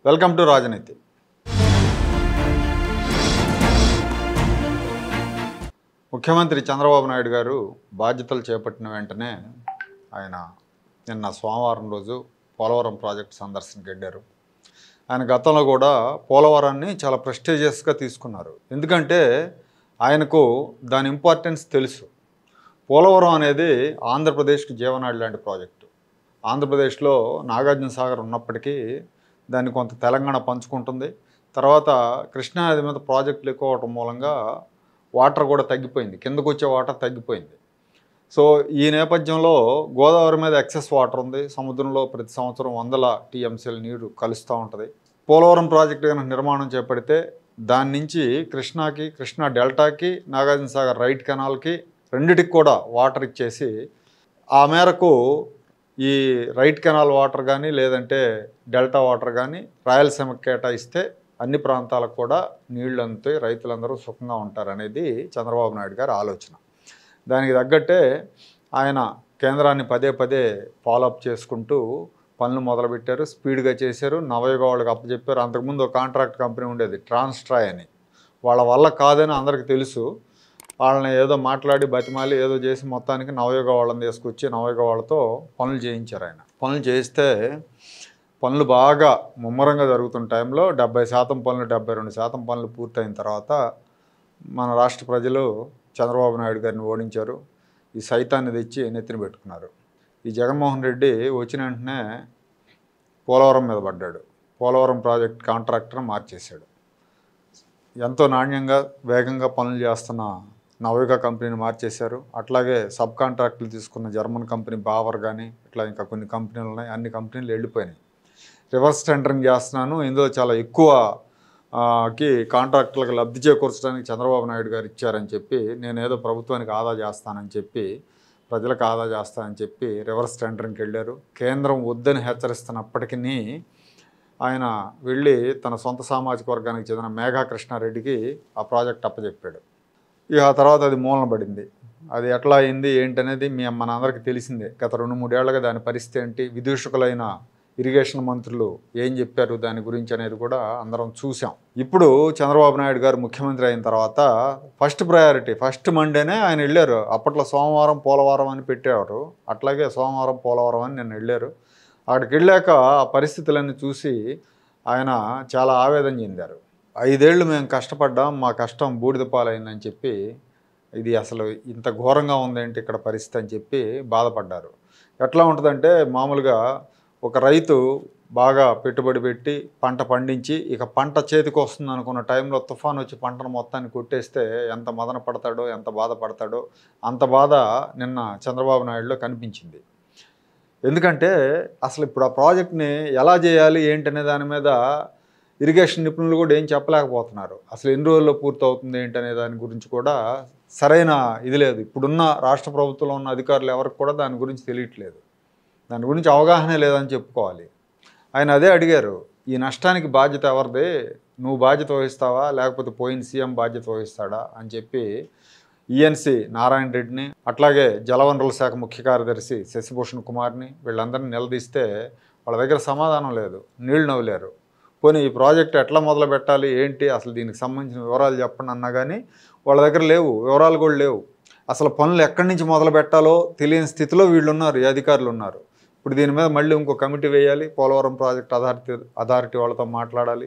Welcome to రాజనీతి. ముఖ్యమంత్రి చంద్రబాబు నాయుడు గారు బాధ్యతలు చేపట్టిన వెంటనే ఆయన నిన్న సోమవారం రోజు పోలవరం ప్రాజెక్టు సందర్శనకి వెళ్ళారు. ఆయన గతంలో కూడా పోలవరాన్ని చాలా ప్రెస్టీజియస్గా తీసుకున్నారు. ఎందుకంటే ఆయనకు దాని ఇంపార్టెన్స్ తెలుసు. పోలవరం అనేది ఆంధ్రప్రదేశ్కి జీవనాడి లాంటి ప్రాజెక్టు. ఆంధ్రప్రదేశ్లో నాగార్జున సాగర్ ఉన్నప్పటికీ దాన్ని కొంత తెలంగాణ పంచుకుంటుంది. తర్వాత కృష్ణానది మీద ప్రాజెక్టులు ఎక్కువ అవడం మూలంగా వాటర్ కూడా తగ్గిపోయింది, కిందకు వచ్చే వాటర్ తగ్గిపోయింది. సో ఈ నేపథ్యంలో గోదావరి మీద ఎక్సెస్ వాటర్ ఉంది. సముద్రంలో ప్రతి సంవత్సరం 100 టీఎంసీల నీరు కలుస్తూ ఉంటుంది. పోలవరం ప్రాజెక్టు కనుక నిర్మాణం చేపడితే దాని నుంచి కృష్ణాకి, కృష్ణా డెల్టాకి, నాగార్జున సాగర్ రైట్ కెనాల్కి రెండిటికి కూడా వాటర్ ఇచ్చేసి ఆ మేరకు ఈ రైట్ కెనాల్ వాటర్ కానీ లేదంటే డెల్టా వాటర్ కానీ రాయలసీమకి కేటాయిస్తే అన్ని ప్రాంతాలకు కూడా నీళ్లు అందుతాయి, రైతులందరూ సుఖంగా ఉంటారనేది చంద్రబాబు నాయుడు గారి ఆలోచన. దానికి తగ్గట్టే ఆయన కేంద్రాన్ని పదే పదే ఫాలోఅప్ చేసుకుంటూ పనులు మొదలుపెట్టారు, స్పీడ్గా చేశారు. నవయుగ వాళ్ళకి అప్పచెప్పారు. అంతకుముందు ఒక కాంట్రాక్ట్ కంపెనీ ఉండేది ట్రాన్స్ట్రాయ్ అని, వాళ్ళ వల్ల కాదని అందరికీ తెలుసు. వాళ్ళని ఏదో మాట్లాడి బతిమాలి ఏదో చేసి మొత్తానికి నవయుగ వాళ్ళని తీసుకొచ్చి నవయుగ వాళ్ళతో పనులు చేయించారు. ఆయన పనులు చేయిస్తే పనులు బాగా ముమ్మరంగా జరుగుతున్న టైంలో 70% పనులు 72% పనులు పూర్తయిన తర్వాత మన రాష్ట్ర ప్రజలు చంద్రబాబు నాయుడు గారిని ఓడించారు. ఈ సైతాన్ని తెచ్చి నెత్తిన పెట్టుకున్నారు. ఈ జగన్మోహన్ రెడ్డి వచ్చిన వెంటనే పోలవరం మీద పడ్డాడు. పోలవరం ప్రాజెక్ట్ కాంట్రాక్టర్ని మార్చేశాడు. ఎంతో నాణ్యంగా వేగంగా పనులు చేస్తున్న నవయుగ కంపెనీని మార్చేశారు. అట్లాగే సబ్ కాంట్రాక్టులు తీసుకున్న జర్మన్ కంపెనీ బావర్ కానీ ఇట్లా ఇంకా కొన్ని కంపెనీలు ఉన్నాయి. అన్ని కంపెనీలు వెళ్ళిపోయినాయి. రివర్స్ టెండరింగ్ చేస్తున్నాను, ఇందులో చాలా ఎక్కువకి కాంట్రాక్టులకు లబ్ధి చేకూర్చడానికి చంద్రబాబు నాయుడు గారు ఇచ్చారని చెప్పి, నేనేదో ప్రభుత్వానికి ఆదా చేస్తానని చెప్పి, ప్రజలకు ఆదా చేస్తానని చెప్పి రివర్స్ టెండరింగ్కి వెళ్ళారు. కేంద్రం వద్దని హెచ్చరిస్తున్నప్పటికీ ఆయన వెళ్ళి తన సొంత సామాజిక వర్గానికి చెందిన మేఘా కృష్ణారెడ్డికి ఆ ప్రాజెక్ట్ అప్పచెప్పాడు. ఇక ఆ తర్వాత అది మూలన పడింది. అది ఎట్లా అయింది ఏంటనేది మన అందరికీ తెలిసిందే. గత 2-3 ఏళ్లుగా దాని పరిస్థితి ఏంటి, విదూషకులైన ఇరిగేషన్ మంత్రులు ఏం చెప్పారు దాని గురించి అనేది కూడా అందరం చూసాం. ఇప్పుడు చంద్రబాబు నాయుడు గారు ముఖ్యమంత్రి అయిన తర్వాత ఫస్ట్ ప్రయారిటీ ఫస్ట్ మండేనే ఆయన వెళ్ళారు. అప్పట్లో సోమవారం పోలవరం అని పెట్టేవారు, అట్లాగే సోమవారం పోలవరం అని నిన్న వెళ్ళారు. అక్కడికి వెళ్ళాక ఆ పరిస్థితులన్నీ చూసి ఆయన చాలా ఆవేదన చెందారు. 5 ఏళ్ళు మేము కష్టపడ్డాం, మా కష్టం బూడిద పాలైందని చెప్పి, ఇది అసలు ఇంత ఘోరంగా ఉందేంటి ఇక్కడ పరిస్థితి అని చెప్పి బాధపడ్డారు. ఎట్లా ఉంటుందంటే మామూలుగా ఒక రైతు బాగా పెట్టుబడి పెట్టి పంట పండించి ఇక పంట చేతికి వస్తుంది అనుకున్న టైంలో తుఫాన్ వచ్చి పంటను మొత్తాన్ని కొట్టేస్తే ఎంత మదన పడతాడో ఎంత బాధపడతాడో అంత బాధ నిన్న చంద్రబాబు నాయుడులో కనిపించింది. ఎందుకంటే అసలు ఇప్పుడు ఆ ప్రాజెక్ట్ని ఎలా చేయాలి ఏంటనే దాని మీద ఇరిగేషన్ నిపుణులు కూడా ఏం చెప్పలేకపోతున్నారు. అసలు ఎన్ని రోజుల్లో పూర్తవుతుంది ఏంటనే దాని గురించి కూడా సరైన ఇది లేదు. ఇప్పుడున్న రాష్ట్ర ప్రభుత్వంలో ఉన్న అధికారులు ఎవరికి కూడా దాని గురించి తెలియట్లేదు, దాని గురించి అవగాహనే లేదని చెప్పుకోవాలి. ఆయన అదే అడిగారు, ఈ నష్టానికి బాధ్యత ఎవరిది, నువ్వు బాధ్యత వహిస్తావా లేకపోతే పోయిన సీఎం బాధ్యత వహిస్తాడా అని చెప్పి ఈఎన్సీ నారాయణ రెడ్డిని, అట్లాగే జలవనరుల శాఖ ముఖ్య కార్యదర్శి శశిభూషణ్ కుమార్ని వీళ్ళందరినీ నిలదీస్తే వాళ్ళ దగ్గర సమాధానం లేదు, నీళ్లు నవ్వలేరు. పోనీ ఈ ప్రాజెక్ట్ ఎట్లా మొదలు పెట్టాలి ఏంటి అసలు దీనికి సంబంధించిన వివరాలు చెప్పండి అన్నా కానీ వాళ్ళ దగ్గర లేవు, వివరాలు కూడా లేవు. అసలు పనులు ఎక్కడి నుంచి మొదలు పెట్టాలో తెలియని స్థితిలో వీళ్ళు ఉన్నారు, ఈ అధికారులు ఉన్నారు. ఇప్పుడు దీని మీద మళ్ళీ ఇంకో కమిటీ వేయాలి, పోలవరం ప్రాజెక్ట్ అథారిటీ వాళ్ళతో మాట్లాడాలి,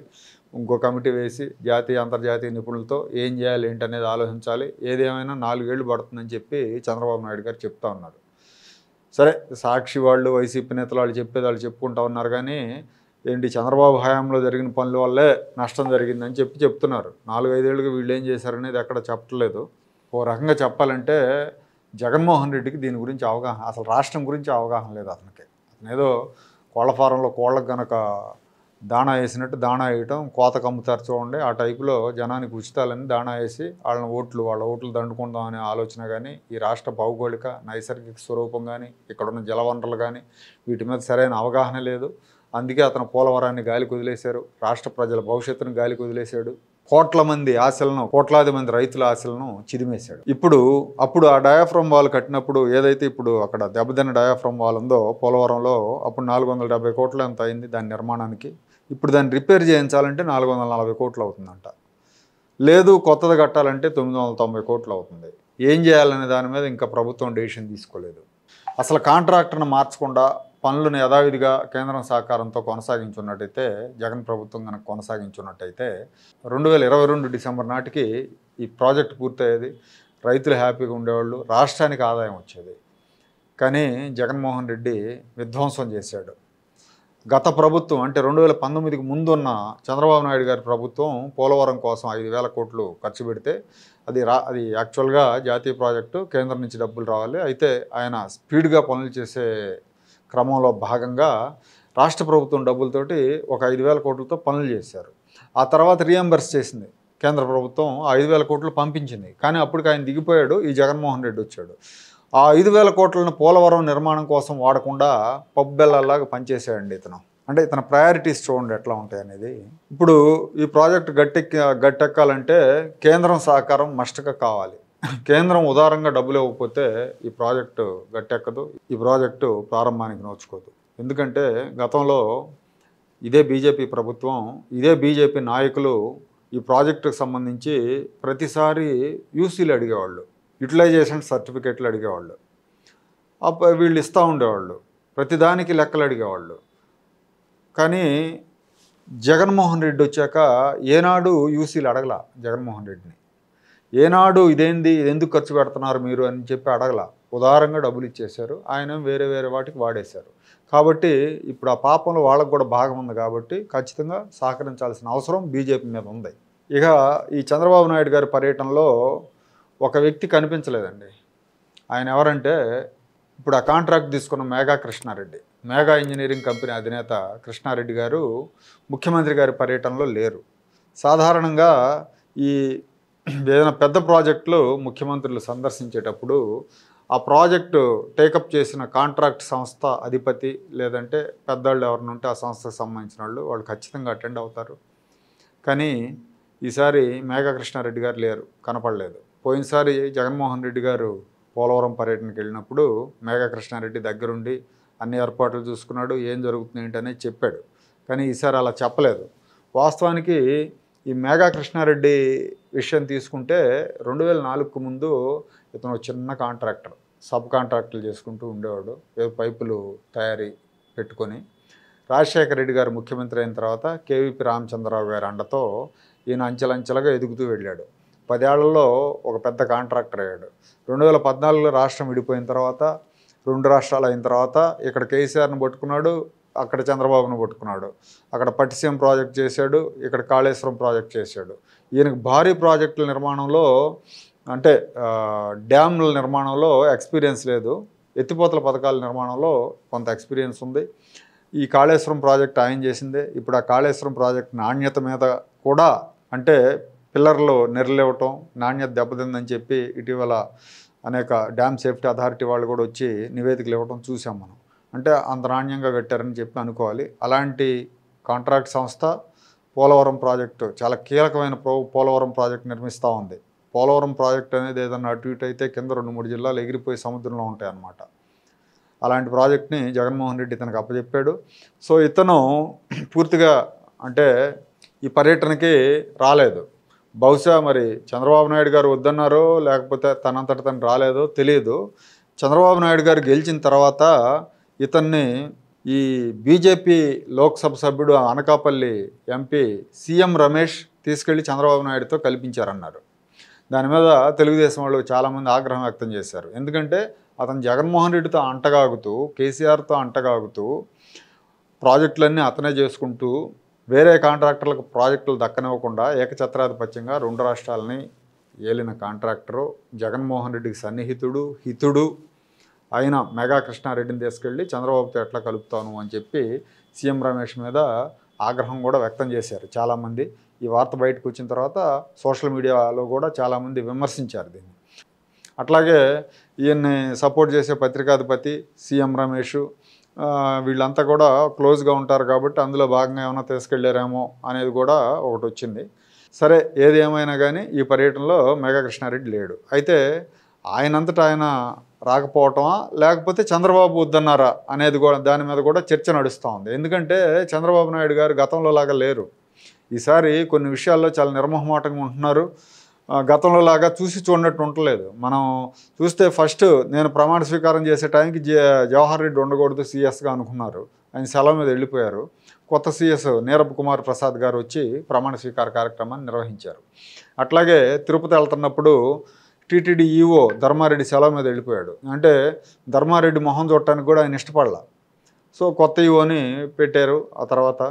ఇంకో కమిటీ వేసి జాతీయ అంతర్జాతీయ నిపుణులతో ఏం చేయాలి ఏంటనేది ఆలోచించాలి. ఏదేమైనా 4 ఏళ్ళు పడుతుందని చెప్పి చంద్రబాబు నాయుడు గారు చెప్తా ఉన్నారు. సరే సాక్షి వాళ్ళు వైసీపీ నేతలు వాళ్ళు చెప్పేది వాళ్ళు చెప్పుకుంటా ఉన్నారు కానీ ఏంటి చంద్రబాబు హయాంలో జరిగిన పనుల వల్లే నష్టం జరిగిందని చెప్తున్నారు. 4-5 ఏళ్ళుగా వీళ్ళు ఏం చేశారనేది ఎక్కడ చెప్పట్లేదు. ఓ రకంగా చెప్పాలంటే జగన్మోహన్ రెడ్డికి దీని గురించి అవగాహన, అసలు రాష్ట్రం గురించి అవగాహన లేదు అతనికి. అతను ఏదో కోళ్ల ఫారంలో కోళ్ళకు కనుక దాణా వేసినట్టు దాణా వేయటం, కోత కమ్ముతారు చూడండి, ఆ టైపులో జనానికి ఉచితాలని దాణా వేసి వాళ్ళ ఓట్లు దండుకుందాం అనే ఆలోచన కానీ, ఈ రాష్ట్ర భౌగోళిక నైసర్గిక స్వరూపం కానీ ఇక్కడున్న జలవనరులు కానీ వీటి మీద సరైన అవగాహన లేదు. అందుకే అతను పోలవరాన్ని గాలికి వదిలేశారు, రాష్ట్ర ప్రజల భవిష్యత్తును గాలికి వదిలేశాడు, కోట్లాది మంది రైతుల ఆశలను చిదిమేశాడు. అప్పుడు ఆ డయాఫ్రమ్ వాల్ కట్టినప్పుడు ఏదైతే ఇప్పుడు అక్కడ దెబ్బతిన్న డయాఫ్రమ్ వాల్ ఉందో పోలవరంలో, అప్పుడు 470 కోట్లు ఎంత అయింది దాని నిర్మాణానికి. ఇప్పుడు దాన్ని రిపేర్ చేయించాలంటే 440 కోట్లు అవుతుందంట. లేదు కొత్తది కట్టాలంటే 990 కోట్లు అవుతుంది. ఏం చేయాలనే దాని మీద ఇంకా ప్రభుత్వం డెసిషన్ తీసుకోలేదు. అసలు కాంట్రాక్టర్ను మార్చకుండా పనులను యథావిధిగా కేంద్రం సహకారంతో కొనసాగించున్నట్టయితే, జగన్ ప్రభుత్వం కనుక కొనసాగించున్నట్టయితే 2022 డిసెంబర్ నాటికి ఈ ప్రాజెక్ట్ పూర్తయ్యేది. రైతులు హ్యాపీగా ఉండేవాళ్ళు, రాష్ట్రానికి ఆదాయం వచ్చేది. కానీ జగన్మోహన్ రెడ్డి విధ్వంసం చేశాడు. గత ప్రభుత్వం అంటే 2019కి ముందున్న చంద్రబాబు నాయుడు గారి ప్రభుత్వం పోలవరం కోసం 5,000 కోట్లు ఖర్చు పెడితే అది యాక్చువల్గా జాతీయ ప్రాజెక్టు, కేంద్రం నుంచి డబ్బులు రావాలి. అయితే ఆయన స్పీడ్గా పనులు చేసే క్రమంలో భాగంగా రాష్ట్ర ప్రభుత్వం డబ్బులతోటి ఒక 5,000 కోట్లతో పనులు చేశారు. ఆ తర్వాత రీఎంబర్స్ చేసింది కేంద్ర ప్రభుత్వం, 5,000 కోట్లు పంపించింది. కానీ అప్పటికి ఆయన దిగిపోయాడు, ఈ జగన్మోహన్ రెడ్డి వచ్చాడు. ఆ 5,000 కోట్లను పోలవరం నిర్మాణం కోసం వాడకుండా పప్పు బెల్లాలాగా పనిచేసాడండి ఇతను. అంటే ఇతని ప్రయారిటీస్ చూడండి ఎట్లా ఉంటాయి అనేది. ఇప్పుడు ఈ ప్రాజెక్టు గట్టెక్కాలంటే కేంద్రం సహకారం మస్ట్గా కావాలి. కేంద్రం ఉదారంగా డబ్బులు ఇవ్వకపోతే ఈ ప్రాజెక్టు గట్టెక్కదు, ఈ ప్రాజెక్టు ప్రారంభానికి నోచుకోదు. ఎందుకంటే గతంలో ఇదే బీజేపీ ప్రభుత్వం, ఇదే బీజేపీ నాయకులు ఈ ప్రాజెక్టుకు సంబంధించి ప్రతిసారి యూసీలు అడిగేవాళ్ళు, యూటిలైజేషన్ సర్టిఫికేట్లు అడిగేవాళ్ళు. వీళ్ళు ఇస్తూ ఉండేవాళ్ళు, ప్రతిదానికి లెక్కలు అడిగేవాళ్ళు. కానీ జగన్మోహన్ రెడ్డి వచ్చాక ఏనాడు యూసీలు అడగల జగన్మోహన్ రెడ్డిని. ఏనాడు ఇదేంది, ఇది ఎందుకు ఖర్చు పెడుతున్నారు మీరు అని చెప్పి అడగల. ఉదారంగా డబ్బులు ఇచ్చేశారు, ఆయన వేరే వేరే వాటికి వాడేశారు. కాబట్టి ఇప్పుడు ఆ పాపంలో వాళ్ళకు కూడా భాగం ఉంది. కాబట్టి ఖచ్చితంగా సహకరించాల్సిన అవసరం బీజేపీ మీద ఉంది. ఇక ఈ చంద్రబాబు నాయుడు గారి పర్యటనలో ఒక వ్యక్తి కనిపించలేదండి. ఆయన ఎవరంటే ఇప్పుడు ఆ కాంట్రాక్ట్ తీసుకున్న మేఘా కృష్ణారెడ్డి, మేఘా ఇంజనీరింగ్ కంపెనీ అధినేత కృష్ణారెడ్డి గారు ముఖ్యమంత్రి గారి పర్యటనలో లేరు. సాధారణంగా ఈ ఏదైనా పెద్ద ప్రాజెక్టులు ముఖ్యమంత్రులు సందర్శించేటప్పుడు ఆ ప్రాజెక్టు టేకప్ చేసిన కాంట్రాక్ట్ సంస్థ అధిపతి లేదంటే పెద్దవాళ్ళు ఎవరిని ఉంటే ఆ సంస్థకు సంబంధించిన వాళ్ళు ఖచ్చితంగా అటెండ్ అవుతారు. కానీ ఈసారి మేఘా కృష్ణారెడ్డి గారు లేరు, కనపడలేదు. పోయినసారి జగన్మోహన్ రెడ్డి గారు పోలవరం పర్యటనకి వెళ్ళినప్పుడు మేఘా కృష్ణారెడ్డి దగ్గరుండి అన్ని ఏర్పాట్లు చూసుకున్నాడు, ఏం జరుగుతుంది ఏంటనేది చెప్పాడు. కానీ ఈసారి అలా చెప్పలేదు. వాస్తవానికి ఈ మేఘా కృష్ణారెడ్డి విషయం తీసుకుంటే 2004కు ముందు ఇతను చిన్న కాంట్రాక్టర్, సబ్ కాంట్రాక్టులు చేసుకుంటూ ఉండేవాడు, ఏదో పైపులు తయారీ పెట్టుకొని. రాజశేఖర రెడ్డి గారు ముఖ్యమంత్రి అయిన తర్వాత కేవీపీ రామచంద్రరావు గారి అండతో ఈయన అంచెలంచెలుగా ఎదుగుతూ వెళ్ళాడు. 10 ఏళ్లలో ఒక పెద్ద కాంట్రాక్టర్ అయ్యాడు. 2014లో రాష్ట్రం విడిపోయిన తర్వాత, 2 రాష్ట్రాలు అయిన తర్వాత ఇక్కడ కేసీఆర్ని పట్టుకున్నాడు, అక్కడ చంద్రబాబును పట్టుకున్నాడు. అక్కడ పట్టిసీమ ప్రాజెక్ట్ చేశాడు, ఇక్కడ కాళేశ్వరం ప్రాజెక్ట్ చేశాడు. ఈయనకు భారీ ప్రాజెక్టుల నిర్మాణంలో అంటే డ్యామ్ల నిర్మాణంలో ఎక్స్పీరియన్స్ లేదు, ఎత్తిపోతల పథకాల నిర్మాణంలో కొంత ఎక్స్పీరియన్స్ ఉంది. ఈ కాళేశ్వరం ప్రాజెక్ట్ ఆయన చేసిందే. ఇప్పుడు ఆ కాళేశ్వరం ప్రాజెక్ట్ నాణ్యత మీద కూడా అంటే పిల్లర్లు నెరలేవటం, నాణ్యత దెబ్బతిందని చెప్పి ఇటీవల అనేక డ్యామ్ సేఫ్టీ అథారిటీ వాళ్ళు కూడా వచ్చి నివేదికలు ఇవ్వడం చూసాం మనం. అంటే అంత నాణ్యంగా కట్టారని చెప్పి అనుకోవాలి. అలాంటి కాంట్రాక్ట్ సంస్థ పోలవరం ప్రాజెక్టు చాలా కీలకమైన పోలవరం ప్రాజెక్టు నిర్మిస్తూ ఉంది. పోలవరం ప్రాజెక్ట్ అనేది ఏదన్నా అటు ఇటు అయితే కింద 2-3 జిల్లాలు ఎగిరిపోయి సముద్రంలో ఉంటాయి అన్నమాట. అలాంటి ప్రాజెక్ట్ని జగన్మోహన్ రెడ్డి ఇతనికి అప్పచెప్పాడు. సో ఇతను పూర్తిగా అంటే ఈ పర్యటనకి రాలేదు. బహుశా మరి చంద్రబాబు నాయుడు గారు వద్దన్నారో లేకపోతే తనంతట తను రాలేదో తెలియదు. చంద్రబాబు నాయుడు గారు గెలిచిన తర్వాత ఇతన్ని ఈ బీజేపీ లోక్సభ సభ్యుడు అనకాపల్లి ఎంపీ సీఎం రమేష్ తీసుకెళ్ళి చంద్రబాబు నాయుడుతో కల్పించారన్నారు. దాని మీద తెలుగుదేశం వాళ్ళు చాలామంది ఆగ్రహం వ్యక్తం చేశారు. ఎందుకంటే అతను జగన్మోహన్ రెడ్డితో అంటగాగుతూ, కేసీఆర్తో అంటగాగుతూ ప్రాజెక్టులన్నీ అతనే చేసుకుంటూ వేరే కాంట్రాక్టర్లకు ప్రాజెక్టులు దక్కనివ్వకుండా ఏకఛత్రాధిపత్యంగా 2 రాష్ట్రాలని ఏలిన కాంట్రాక్టరు, జగన్మోహన్ రెడ్డికి సన్నిహితుడు, హితుడు అయిన మేఘా కృష్ణారెడ్డిని తీసుకెళ్ళి చంద్రబాబుతో ఎట్లా కలుపుతాను అని చెప్పి సీఎం రమేష్ మీద ఆగ్రహం కూడా వ్యక్తం చేశారు చాలామంది. ఈ వార్త బయటకు వచ్చిన తర్వాత సోషల్ మీడియాలో కూడా చాలామంది విమర్శించారు దీన్ని. అట్లాగే ఈయన్ని సపోర్ట్ చేసే పత్రికాధిపతి సీఎం రమేష్ వీళ్ళంతా కూడా క్లోజ్గా ఉంటారు కాబట్టి అందులో భాగంగా ఏమైనా తీసుకెళ్ళారేమో అనేది కూడా ఒకటి వచ్చింది. సరే ఏది ఏమైనా కానీ ఈ పర్యటనలో మేఘా కృష్ణారెడ్డి లేడు. అయితే ఆయనంతటా ఆయన రాకపోవటమా లేకపోతే చంద్రబాబు వద్దన్నారా అనేది కూడా దాని మీద కూడా చర్చ నడుస్తూ ఉంది. ఎందుకంటే చంద్రబాబు నాయుడు గారు గతంలో లాగా లేరు. ఈసారి కొన్ని విషయాల్లో చాలా నిర్మోహమాటంగా ఉంటున్నారు. గతంలో లాగా చూసి చూడనట్టు ఉండలేదు. మనం చూస్తే ఫస్ట్ నేను ప్రమాణ స్వీకారం చేసే టైంకి జవహర్ రెడ్డి ఉండకూడదు సీఎస్గా అనుకున్నారు. ఆయన సెలవు మీద వెళ్ళిపోయారు. కొత్త సీఎస్ నీరబ్ కుమార్ ప్రసాద్ గారు వచ్చి ప్రమాణ స్వీకార కార్యక్రమాన్ని నిర్వహించారు. అట్లాగే తిరుపతి వెళ్తున్నప్పుడు టీటీడీ ఈఓ ధర్మారెడ్డి సెలవు మీద వెళ్ళిపోయాడు. అంటే ధర్మారెడ్డి మొహం చూడటానికి కూడా ఆయన ఇష్టపడలా. సో కొత్త ఈఓని పెట్టారు. ఆ తర్వాత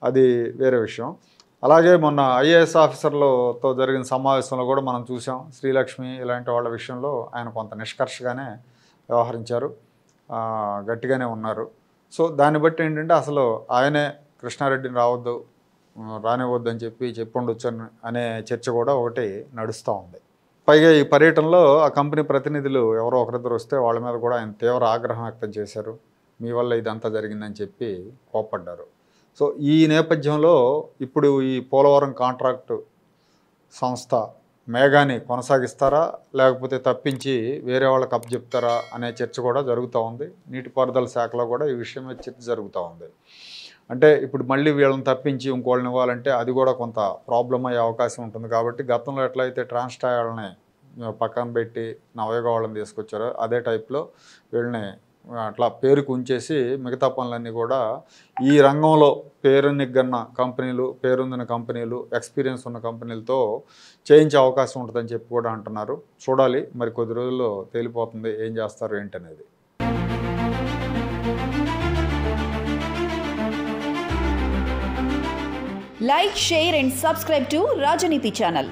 అది వేరే విషయం. అలాగే మొన్న ఐఏఎస్ ఆఫీసర్లతో జరిగిన సమావేశంలో కూడా మనం చూసాం. శ్రీలక్ష్మి ఇలాంటి వాళ్ళ విషయంలో ఆయన కొంత నిష్కర్షగానే వ్యవహరించారు, గట్టిగానే ఉన్నారు. సో దాన్ని బట్టి ఏంటంటే అసలు ఆయనే కృష్ణారెడ్డిని రానివ్వద్దు అని చెప్పుండొచ్చు అనే చర్చ కూడా ఒకటి నడుస్తూ ఉంది. పైగా ఈ పర్యటనలో ఆ కంపెనీ ప్రతినిధులు ఎవరో ఒకరిద్దరు వస్తే వాళ్ళ మీద కూడా ఆయన తీవ్ర ఆగ్రహం వ్యక్తం చేశారు. మీ వల్ల ఇదంతా జరిగిందని చెప్పి కోప్పడ్డారు. సో ఈ నేపథ్యంలో ఇప్పుడు ఈ పోలవరం కాంట్రాక్టు సంస్థ మేఘాని కొనసాగిస్తారా లేకపోతే తప్పించి వేరే వాళ్ళకి అప్పచెప్తారా అనే చర్చ కూడా జరుగుతూ ఉంది. నీటిపారుదల శాఖలో కూడా ఈ విషయం మీద చర్చ జరుగుతూ ఉంది. అంటే ఇప్పుడు మళ్ళీ వీళ్ళని తప్పించి ఇంకోళ్ళని ఇవ్వాలంటే అది కూడా కొంత ప్రాబ్లం అయ్యే అవకాశం ఉంటుంది. కాబట్టి గతంలో ఎట్లయితే ట్రాన్స్టాయ్ వాళ్ళని పక్కన పెట్టి నవయుగ వాళ్ళని తీసుకొచ్చారో అదే టైప్లో వీళ్ళని అట్లా పేరుకు ఉంచేసి మిగతా పనులన్నీ కూడా ఈ రంగంలో పేరునిగ్గన్న కంపెనీలు, పేరొందిన కంపెనీలు, ఎక్స్పీరియన్స్ ఉన్న కంపెనీలతో చేయించే అవకాశం ఉంటుందని చెప్పి కూడా అంటున్నారు. చూడాలి మరి కొద్ది రోజుల్లో తేలిపోతుంది ఏం చేస్తారు ఏంటనేది. Like, share and subscribe to Rajaniti channel.